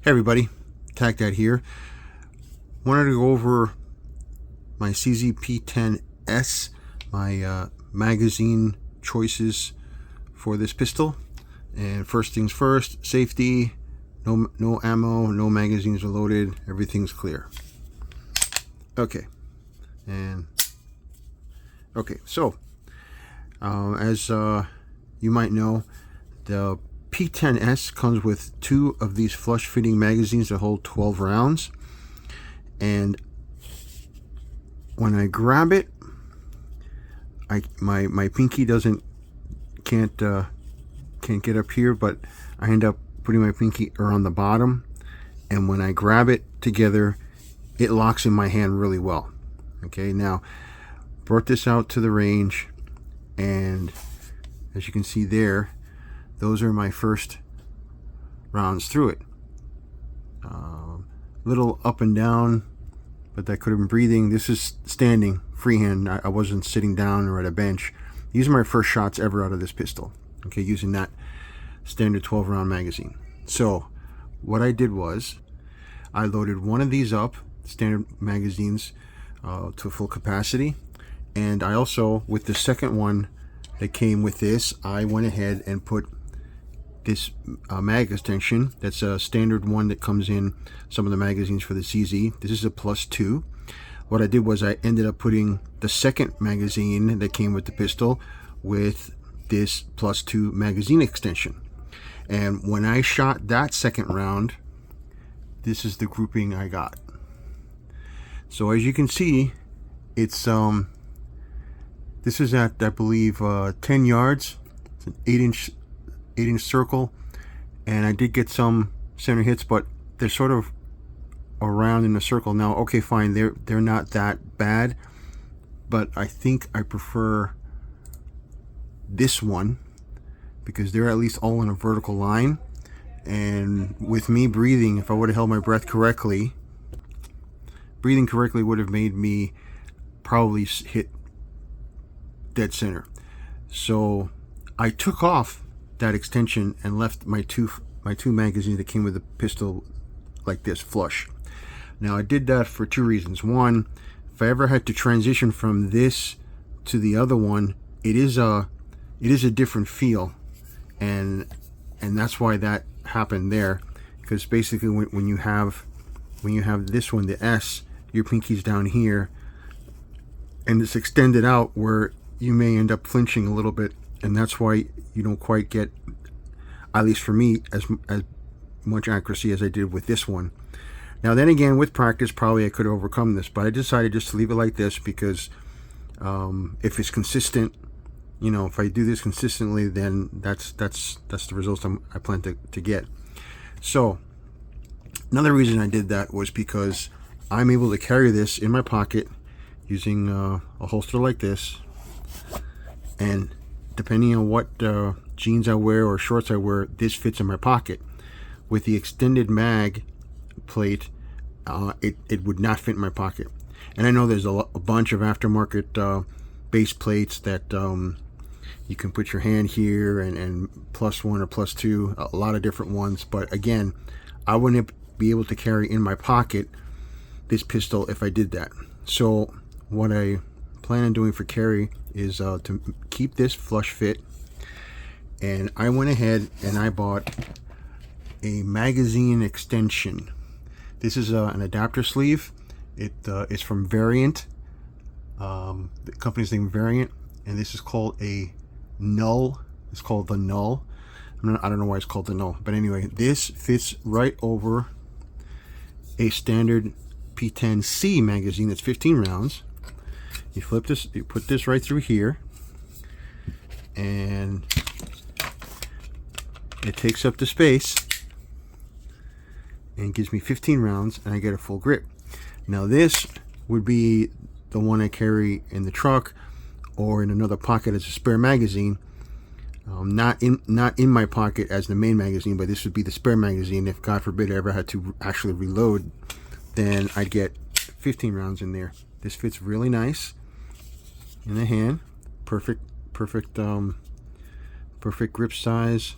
Hey everybody, TagDad here. Wanted to go over my CZ P10s, my magazine choices for this pistol. And first things first, safety, no ammo, no magazines are loaded, everything's clear. Okay, so as you might know, the P10s comes with two of these flush fitting magazines that hold 12 rounds, and when I grab it, my pinky can't get up here, but I end up putting my pinky around the bottom, and when I grab it together, it locks in my hand really well. Okay, now brought this out to the range, and as you can see there, those are my first rounds through it. Little up and down, but I could have been breathing. This is standing freehand. I wasn't sitting down or at a bench. These are my first shots ever out of this pistol, okay, using that standard 12 round magazine. So what I did was I loaded one of these up, standard magazines, to full capacity, and I also, with the second one that came with this, I went ahead and put this mag extension. That's a standard one that comes in some of the magazines for the CZ. This is a +2. What I did was I ended up putting the second magazine that came with the pistol with this +2 magazine extension. And when I shot that second round, this is the grouping I got. So as you can see, it's this is at, I believe, 10 yards. It's an 8-inch circle, and I did get some center hits, but they're sort of around in a circle. Now, okay, fine, they're not that bad, but I think I prefer this one because they're at least all in a vertical line, and with me breathing, if I would have held my breath correctly, breathing correctly would have made me probably hit dead center. So I took off that extension and left my two magazines that came with the pistol like this, flush. Now I did that for two reasons. One, if I ever had to transition from this to the other one, it is a different feel, and that's why that happened there, because basically when you have this one, the S, your pinky's down here and it's extended out where you may end up flinching a little bit, and that's why you don't quite get, at least for me, as much accuracy as I did with this one. Now then again, with practice, probably I could overcome this, but I decided just to leave it like this because if it's consistent, you know, if I do this consistently, then that's the results I plan to get. So another reason I did that was because I'm able to carry this in my pocket using a holster like this, and depending on what jeans I wear or shorts I wear, this fits in my pocket. With the extended mag plate, it would not fit in my pocket. And I know there's a bunch of aftermarket base plates that you can put your hand here and +1 or +2, a lot of different ones. But again, I wouldn't be able to carry in my pocket this pistol if I did that. So what I plan on doing for carry is to keep this flush fit, and I went ahead and I bought a magazine extension. This is an adapter sleeve. It's from Variant, the company's name Variant, and this is called a Null. It's called the Null. I don't know why it's called the Null, but anyway, this fits right over a standard P10s magazine that's 15 rounds. You flip this, you put this right through here, and it takes up the space and gives me 15 rounds, and I get a full grip. Now this would be the one I carry in the truck or in another pocket as a spare magazine. Not in my pocket as the main magazine, but this would be the spare magazine. If God forbid I ever had to actually reload, then I'd get 15 rounds in there. This fits really nice in the hand. Perfect grip size.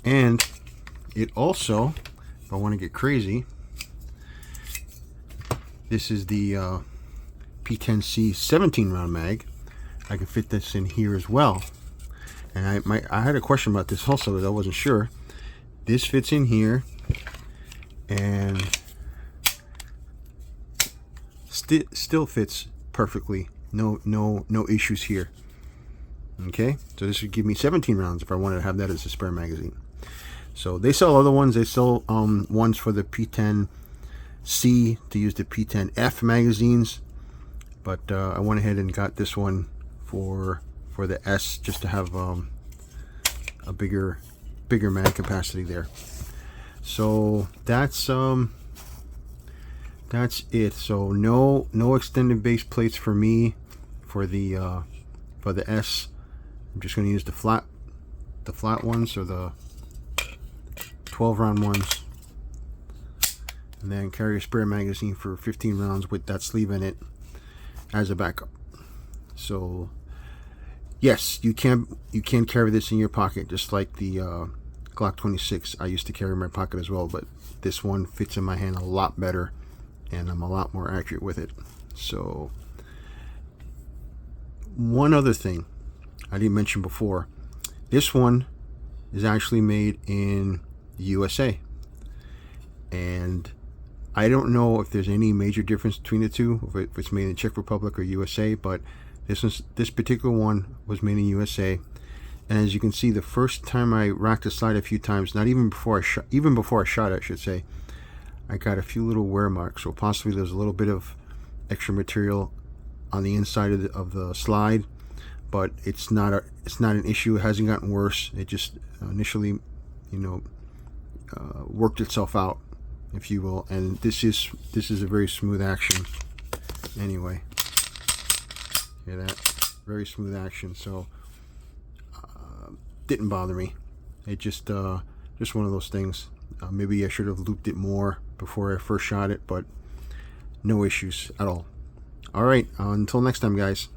And It also, if I want to get crazy, this is the P10s 17 round mag. I can fit this in here as well. And I had a question about this also, because I wasn't sure. This fits in here, and still fits perfectly. No issues here. Okay, so this would give me 17 rounds if I wanted to have that as a spare magazine. So they sell other ones. They sell ones for the P10C to use the P10F magazines, but I went ahead and got this one for the S, just to have a bigger mag capacity there. So that's it. So no extended base plates for me for the S. I'm just going to use the flat ones, or the 12 round ones, and then carry a spare magazine for 15 rounds with that sleeve in it as a backup. So yes, you can carry this in your pocket, just like the Glock 26 I used to carry in my pocket as well, but this one fits in my hand a lot better, and I'm a lot more accurate with it. So one other thing I didn't mention before, this one is actually made in the USA, and I don't know if there's any major difference between the two, if it's made in Czech Republic or USA, but this particular one was made in USA. And as you can see, the first time I racked the slide a few times, not even before I shot it, I should say, I got a few little wear marks. So possibly there's a little bit of extra material on the inside of the slide, but it's not an issue. It hasn't gotten worse. It just initially, worked itself out, if you will. And this is a very smooth action. Anyway, hear that? Very smooth action. So didn't bother me. It just one of those things. Maybe I should have looped it more before I first shot it, but no issues at all. All right, until next time, guys.